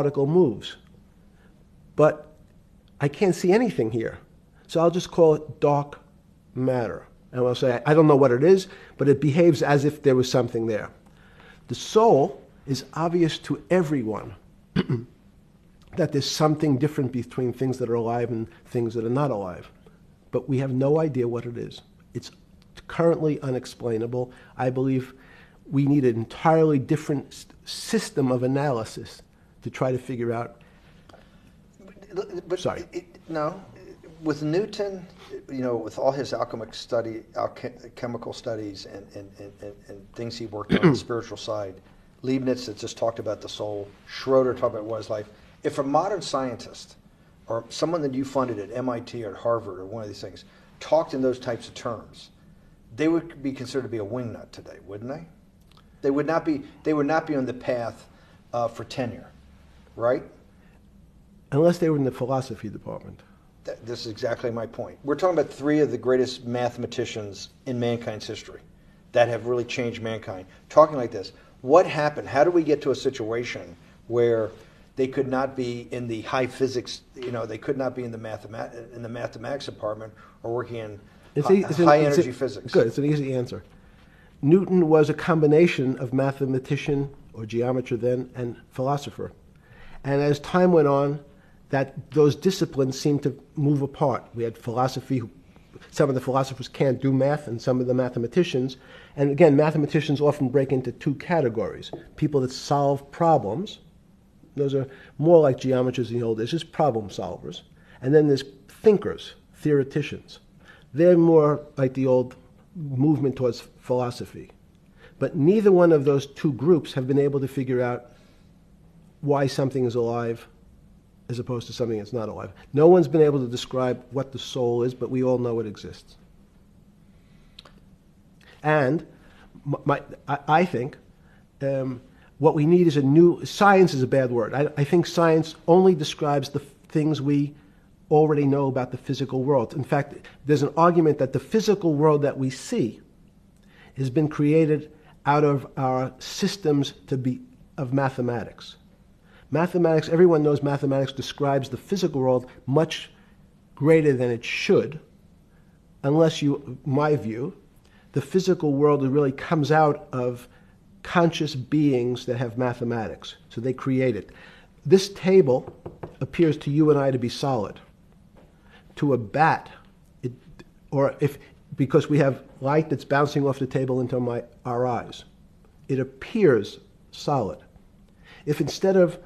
particle moves. But I can't see anything here. So I'll just call it dark matter. And I'll say, I don't know what it is, but it behaves as if there was something there. The soul is obvious to everyone that there's something different between things that are alive and things that are not alive. But we have no idea what it is. It's currently unexplainable. I believe we need an entirely different system of analysis to try to figure out. But Sorry. No, with Newton, with all his alchemical studies and things he worked on the spiritual side, Leibniz that just talked about the soul, Schroeder talked about what is life. If a modern scientist or someone that you funded at MIT or at Harvard or one of these things talked in those types of terms, they would be considered to be a wingnut today, wouldn't they? They would not be. They would not be on the path for tenure, right? Unless they were in the philosophy department. This is exactly my point. We're talking about three of the greatest mathematicians in mankind's history that have really changed mankind. Talking like this, what happened? How do we get to a situation where they could not be in the high physics? They could not be in the mathematics department or working in high energy physics. Good. It's an easy answer. Newton was a combination of mathematician or geometer then and philosopher, and as time went on, those disciplines seemed to move apart. We had philosophy. Some of the philosophers can't do math, and some of the mathematicians. And again, mathematicians often break into two categories: people that solve problems. Those are more like geometers in the old days, just problem solvers. And then there's thinkers, theoreticians. They're more like the old movement towards philosophy. But neither one of those two groups have been able to figure out why something is alive as opposed to something that's not alive. No one's been able to describe what the soul is, but we all know it exists. And I think what we need is science is a bad word. I think science only describes the things we already know about the physical world. In fact, there's an argument that the physical world that we see has been created out of our systems of mathematics. Mathematics, everyone knows mathematics describes the physical world much greater than it should, unless my view, the physical world really comes out of conscious beings that have mathematics. So they create it. This table appears to you and I to be solid. To a bat, because we have light that's bouncing off the table into our eyes, it appears solid. If instead of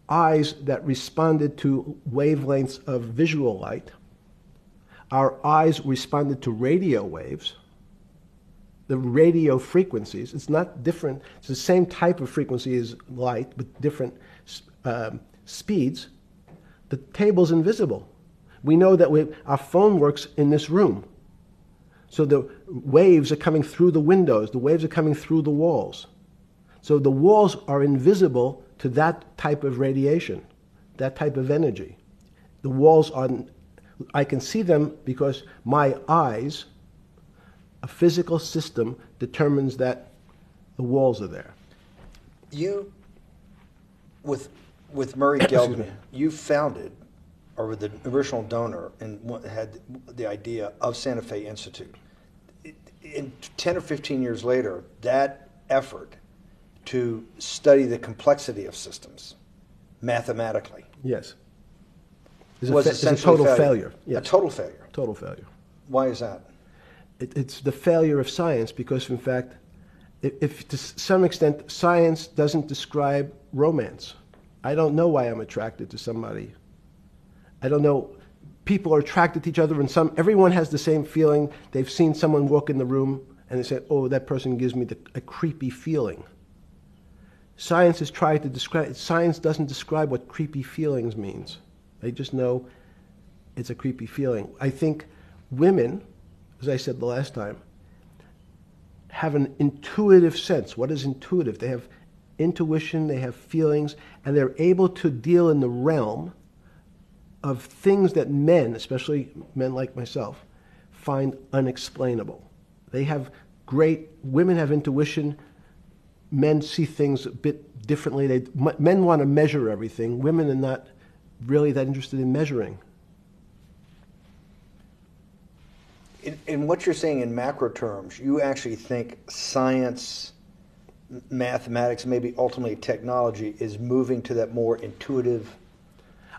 eyes that responded to wavelengths of visual light, our eyes responded to radio waves, the radio frequencies, it's not different, it's the same type of frequency as light, but different speeds, the table's invisible. We know that our phone works in this room. So the waves are coming through the windows, the waves are coming through the walls. So the walls are invisible to that type of radiation, that type of energy. The walls I can see them because my eyes, a physical system, determines that the walls are there. You, with Murray Geldman, you founded, or were the original donor, and had the idea of Santa Fe Institute. In 10 or 15 years later, that effort to study the complexity of systems mathematically. Yes. Was a total failure. Yes. A total failure. Total failure. Why is that? It's the failure of science because, in fact, if to some extent science doesn't describe romance. I don't know why I'm attracted to somebody. I don't know. People are attracted to each other, and everyone has the same feeling. They've seen someone walk in the room, and they say, "Oh, that person gives me a creepy feeling." Science has tried to describe. Science doesn't describe what creepy feelings means. They just know it's a creepy feeling. I think women, as I said the last time, have an intuitive sense. What is intuitive? They have intuition, they have feelings, and they're able to deal in the realm of things that men, especially men like myself, find unexplainable. Women have intuition, men see things a bit differently. Men want to measure everything. Women are not really that interested in measuring. In what you're saying in macro terms, you actually think science, mathematics, maybe ultimately technology is moving to that more intuitive?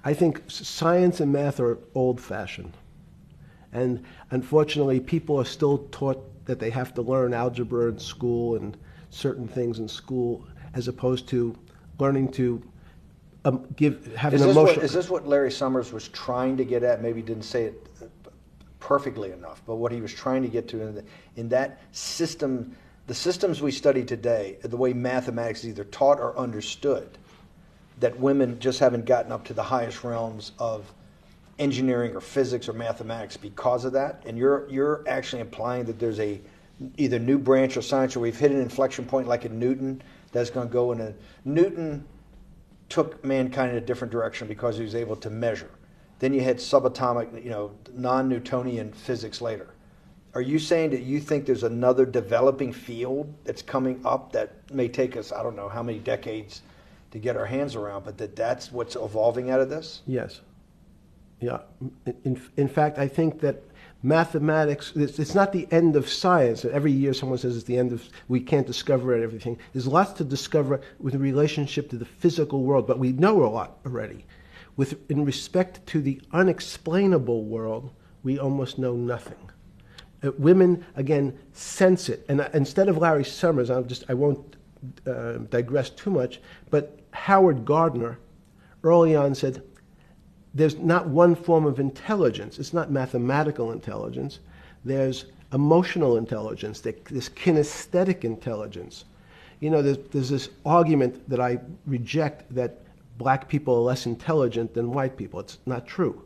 I think science and math are old-fashioned. And unfortunately, people are still taught that they have to learn algebra in school and certain things in school, as opposed to learning to have an emotion. Is this what Larry Summers was trying to get at? Maybe he didn't say it perfectly enough, but what he was trying to get to in that system, the systems we study today, the way mathematics is either taught or understood, that women just haven't gotten up to the highest realms of engineering or physics or mathematics because of that. And you're actually implying that there's a either new branch of science, or we've hit an inflection point like in Newton that's going to go in a Newton took mankind in a different direction because he was able to measure. Then you had subatomic, non-Newtonian physics later. Are you saying that you think there's another developing field that's coming up that may take us, I don't know how many decades to get our hands around, but that's what's evolving out of this? Yes. Yeah. In fact, I think that mathematics, it's not the end of science. Every year someone says it's the end of, we can't discover everything. There's lots to discover with relationship to the physical world, but we know a lot already. In respect to the unexplainable world, we almost know nothing. Women, again, sense it. And instead of Larry Summers, I won't digress too much, but Howard Gardner early on said, there's not one form of intelligence. It's not mathematical intelligence. There's emotional intelligence. There's kinesthetic intelligence. There's this argument that I reject that black people are less intelligent than white people. It's not true.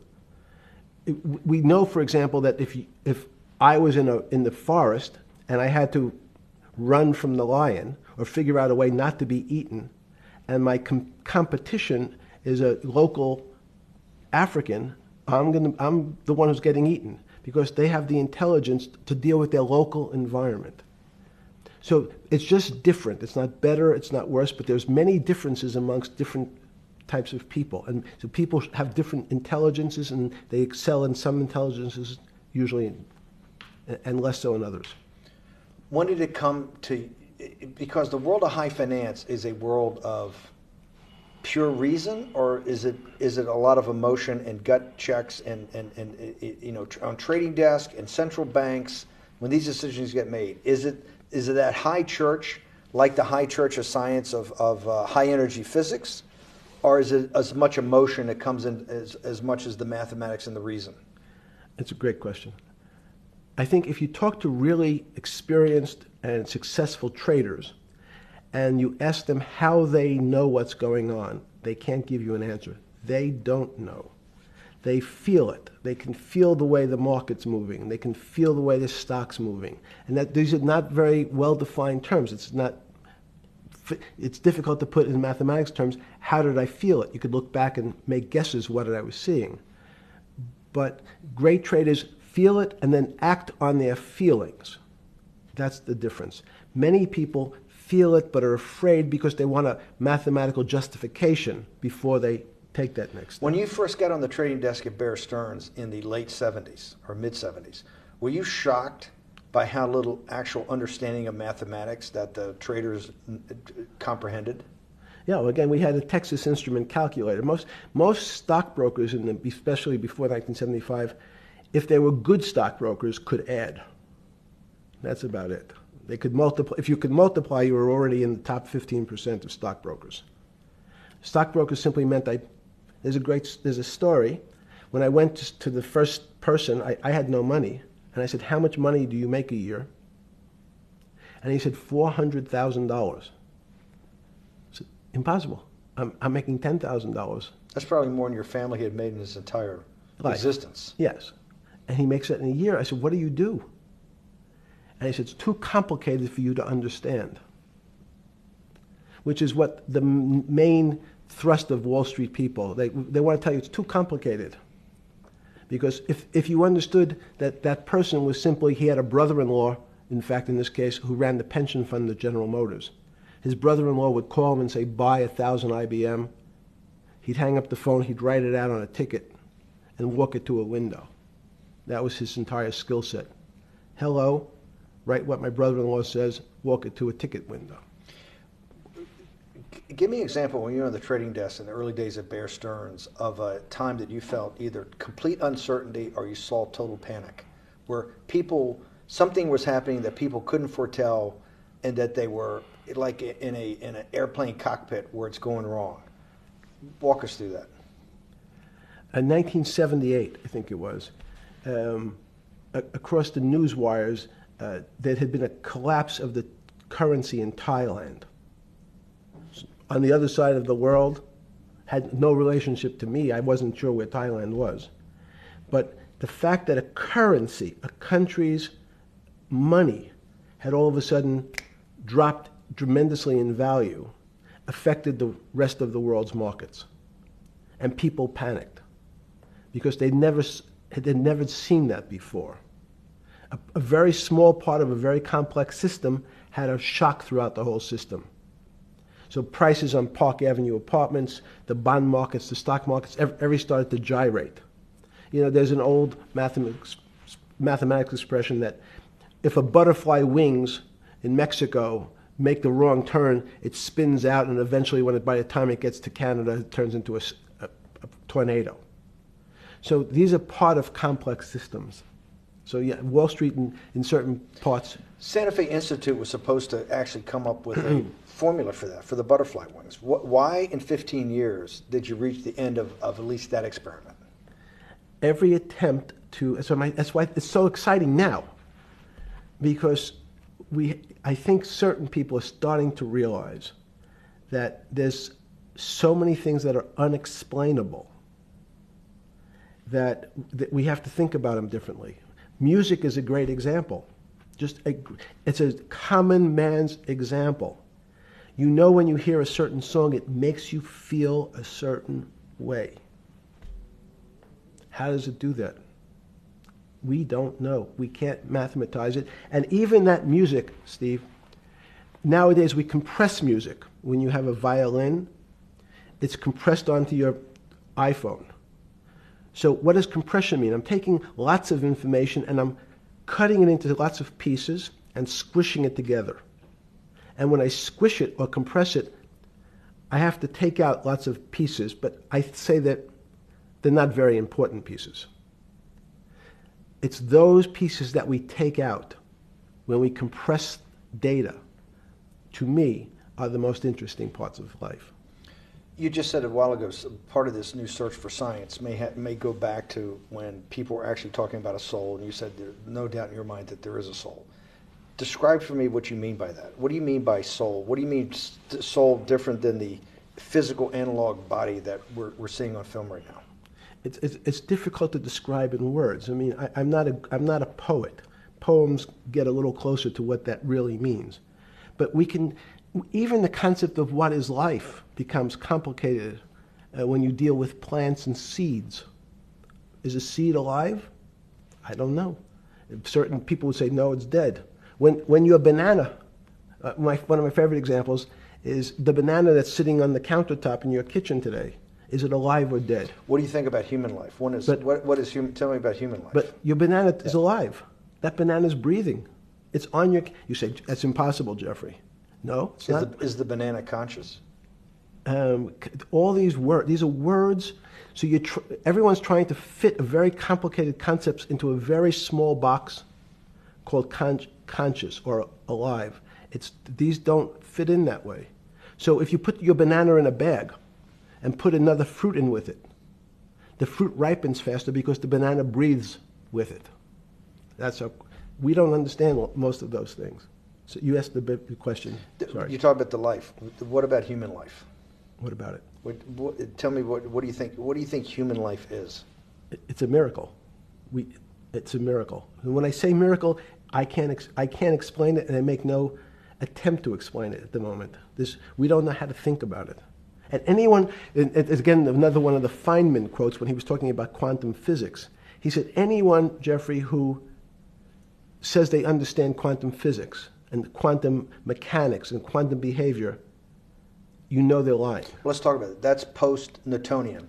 We know, for example, that if I was in the forest and I had to run from the lion or figure out a way not to be eaten, and my competition is a local African, I'm the one who's getting eaten because they have the intelligence to deal with their local environment. So it's just different. It's not better, it's not worse, but there's many differences amongst different types of people. And so people have different intelligences, and they excel in some intelligences usually and less so in others. When did it come to, because the world of high finance is a world of pure reason, or is it a lot of emotion and gut checks and on trading desk and central banks when these decisions get made? Is it that high church, like the high church of science of high energy physics, or is it as much emotion that comes in as much as the mathematics and the reason? It's a great question. I think if you talk to really experienced and successful traders and you ask them how they know what's going on, they can't give you an answer. They don't know. They feel it. They can feel the way the market's moving. They can feel the way the stock's moving. And that these are not very well-defined terms. It's difficult to put in mathematics terms, how did I feel it? You could look back and make guesses what I was seeing. But great traders feel it and then act on their feelings. That's the difference. Many people feel it but are afraid because they want a mathematical justification before they take that next step. When you first got on the trading desk at Bear Stearns in the late 70s or mid 70s, were you shocked by how little actual understanding of mathematics that the traders comprehended? Yeah, well, again, we had a Texas Instrument calculator. Most stockbrokers, especially before 1975, if they were good stockbrokers, could add. That's about it. They could multiply. If you could multiply, you were already in the top 15% of stockbrokers. Stockbrokers simply meant there's a story. When I went to the first person, I had no money. And I said, how much money do you make a year? And he said, $400,000. I said, impossible. I'm making $10,000. That's probably more than your family had made in its entire existence. Yes. And he makes it in a year. I said, what do you do? And he said, it's too complicated for you to understand. Which is what the main thrust of Wall Street people, they want to tell you it's too complicated. Because if you understood that person was simply, he had a brother-in-law, in fact, in this case, who ran the pension fund at General Motors. His brother-in-law would call him and say, buy 1,000 IBM. He'd hang up the phone, he'd write it out on a ticket and walk it to a window. That was his entire skill set. Hello, write what my brother-in-law says, walk it to a ticket window. Give me an example when you were on the trading desk in the early days of Bear Stearns of a time that you felt either complete uncertainty or you saw total panic, where something was happening that people couldn't foretell and that they were like in an airplane cockpit where it's going wrong. Walk us through that. In 1978, I think it was, across the news wires, there had been a collapse of the currency in Thailand. On the other side of the world, had no relationship to me. I wasn't sure where Thailand was. But the fact that a currency, a country's money, had all of a sudden dropped tremendously in value, affected the rest of the world's markets. And people panicked because they'd never seen that before. A very small part of a very complex system had a shock throughout the whole system. So prices on Park Avenue apartments, the bond markets, the stock markets, every started to gyrate. You know, there's an old mathematics expression that if a butterfly wings in Mexico make the wrong turn, it spins out, and eventually, by the time it gets to Canada, it turns into a tornado. So these are part of complex systems. So yeah, Wall Street in certain parts. Santa Fe Institute was supposed to actually come up with a formula for that, for the butterfly wings. Why in 15 years did you reach the end of at least that experiment? Every attempt to, that's why it's so exciting now, because I think certain people are starting to realize that there's so many things that are unexplainable that we have to think about them differently. Music is a great example. It's a common man's example. You know, when you hear a certain song, it makes you feel a certain way. How does it do that? We don't know. We can't mathematize it. And even that music, Steve, nowadays we compress music. When you have a violin, it's compressed onto your iPhone. So what does compression mean? I'm taking lots of information and I'm cutting it into lots of pieces and squishing it together. And when I squish it or compress it, I have to take out lots of pieces, but I say that they're not very important pieces. It's those pieces that we take out when we compress data, to me, are the most interesting parts of life. You just said a while ago, part of this new search for science may go back to when people were actually talking about a soul, and you said there's no doubt in your mind that there is a soul. Describe for me what you mean by that. What do you mean by soul? What do you mean soul different than the physical analog body that we're seeing on film right now? It's difficult to describe in words. I mean, I'm not a poet. Poems get a little closer to what that really means. But even the concept of what is life becomes complicated when you deal with plants and seeds. Is a seed alive? I don't know. Certain people would say, no, it's dead. When you're a banana, one of my favorite examples is the banana that's sitting on the countertop in your kitchen today. Is it alive or dead? What do you think about human life? What is human? Tell me about human life. But your banana is alive. That banana is breathing. It's on your. You say that's impossible, Jeffrey. No, it's not. Is the banana conscious? All these words. These are words. So everyone's trying to fit a very complicated concepts into a very small box called conscious or alive. These don't fit in that way. So if you put your banana in a bag and put another fruit in with it, the fruit ripens faster because the banana breathes with it. We don't understand most of those things. So you asked the question. Sorry. You talk about the life. What about human life? What about it? Tell me what do you think? What do you think human life is? It's a miracle. It's a miracle. And when I say miracle, I can't explain it, and I make no attempt to explain it at the moment. We don't know how to think about it. And anyone, again, another one of the Feynman quotes when he was talking about quantum physics. He said, anyone, Jeffrey, who says they understand quantum physics, and quantum mechanics and quantum behavior, you know they're lying. Let's talk about it. That's post-Newtonian.